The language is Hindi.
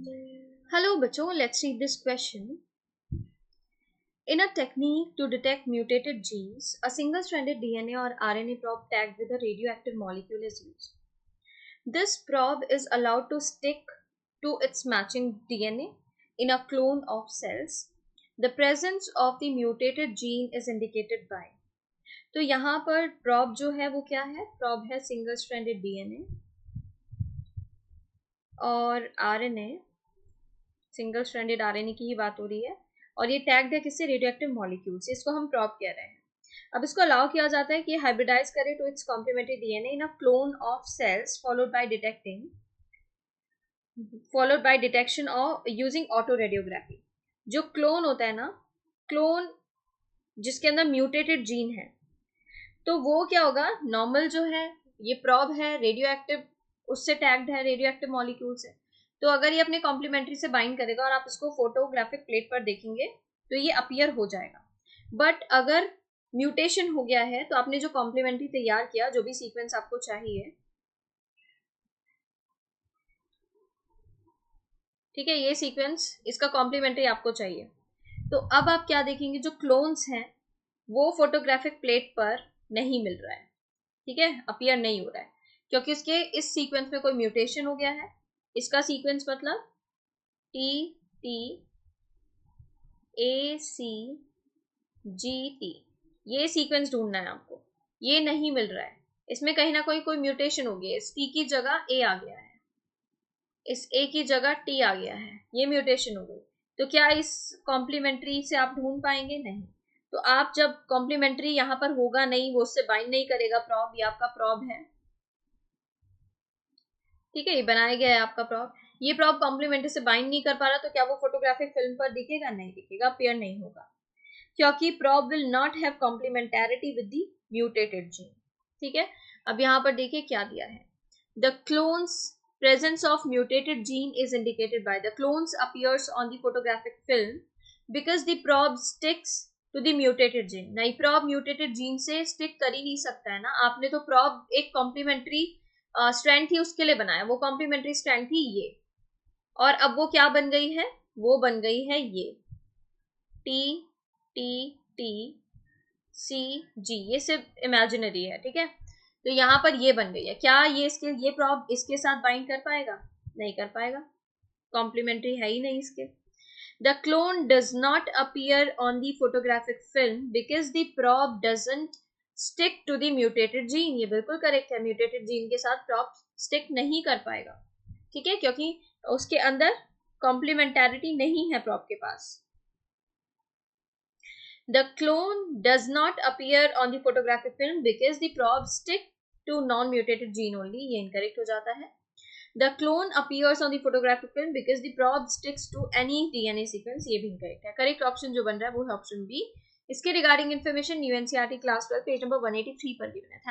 Hello, बच्चों. Let's read this question. In a technique to detect mutated genes, a single-stranded DNA or RNA probe tagged with a radioactive molecule is used. This probe is allowed to stick to its matching DNA in a clone of cells. The presence of the mutated gene is indicated by. तो यहाँ पर probe जो है वो क्या है? Probe है single-stranded DNA और RNA. सिंगल स्ट्रैंडेड आरएनए की ही बात हो रही है और ये टैग्ड है किससे? रेडियोएक्टिव मॉलिक्यूल से. इसको हम प्रोब कह रहे हैं. अब इसको अलाउ किया जाता है कि हाइब्रिडाइज करे to its complementary DNA in a clone of cells followed by detection of using autoradiography. जो क्लोन होता है ना, क्लोन जिसके अंदर म्यूटेटेड जीन है, तो वो क्या होगा? नॉर्मल जो है ये प्रोब है रेडियोएक्टिव, उससे टैग्ड है रेडियोएक्टिव मॉलिक्यूल से. तो अगर ये अपने कॉम्प्लीमेंट्री से बाइंड करेगा और आप इसको फोटोग्राफिक प्लेट पर देखेंगे तो ये अपीयर हो जाएगा. बट अगर म्यूटेशन हो गया है तो आपने जो कॉम्प्लीमेंट्री तैयार किया, जो भी सीक्वेंस आपको चाहिए, ठीक है, ये सीक्वेंस इसका कॉम्प्लीमेंट्री आपको चाहिए, तो अब आप क्या देखेंगे? जो क्लोन्स हैं वो फोटोग्राफिक प्लेट पर नहीं मिल रहा है, ठीक है, अपीयर नहीं हो रहा है, क्योंकि उसके इस सीक्वेंस में कोई म्यूटेशन हो गया है. इसका सीक्वेंस मतलब T T A C G T, ये सीक्वेंस ढूंढना है आपको. ये नहीं मिल रहा है, इसमें कहीं ना कोई म्यूटेशन हो गई है. इस टी की जगह ए आ गया है, इस ए की जगह टी आ गया है, ये म्यूटेशन हो गई. तो क्या इस कॉम्प्लीमेंट्री से आप ढूंढ पाएंगे? नहीं. तो आप जब कॉम्प्लीमेंट्री यहाँ पर होगा नहीं, वो उससे बाइंड नहीं करेगा प्रॉब, ये आपका प्रॉब है, ठीक है, ये बनाया गया है आपका प्रॉब. ये प्रॉब कॉम्प्लीमेंट्री से बाइंड नहीं कर पा रहा, तो क्या वो फोटोग्राफिक फिल्म पर दिखेगा? नहीं दिखेगा, अपीयर नहीं होगा, क्योंकि probe will not have complementarity with the mutated gene. ठीक है. अब यहाँ पर देखिए क्या दिया है. The clones presence of mutated gene is indicated by the clones appears on the photographic film because the probe sticks to the mutated gene. नहीं, probe mutated gene से stick कर ही नहीं सकता है ना. आपने तो probe एक complementary strand थी उसके लिए बनाया, वो complementary strand थी ये, और अब वो क्या बन गई है? वो बन गई है ये टी टी टी सी जी. ये सिर्फ इमेजिनरी है, ठीक है. तो यहाँ पर ये बन गई है. क्या ये प्रॉब इसके साथ बाइंड कर पाएगा? नहीं कर पाएगा, कॉम्प्लीमेंट्री है ही नहीं इसके. The clone does not appear on the photographic film because the probe doesn't stick to the mutated gene. ये बिल्कुल करेक्ट है, म्यूटेटेड जीन के साथ प्रॉब स्टिक नहीं कर पाएगा, ठीक है, क्योंकि उसके अंदर कॉम्प्लीमेंटैरिटी नहीं है प्रॉब के पास. The clone does not appear on the photographic film because the probe stick to non-mutated gene only. ये incorrect हो जाता है. The clone appears on the photographic film because the probe sticks to any DNA sequence. ये भी incorrect है. Correct option जो बन रहा है वो है option B. इसके regarding information UNCERT class 12 page number 183 पर given है.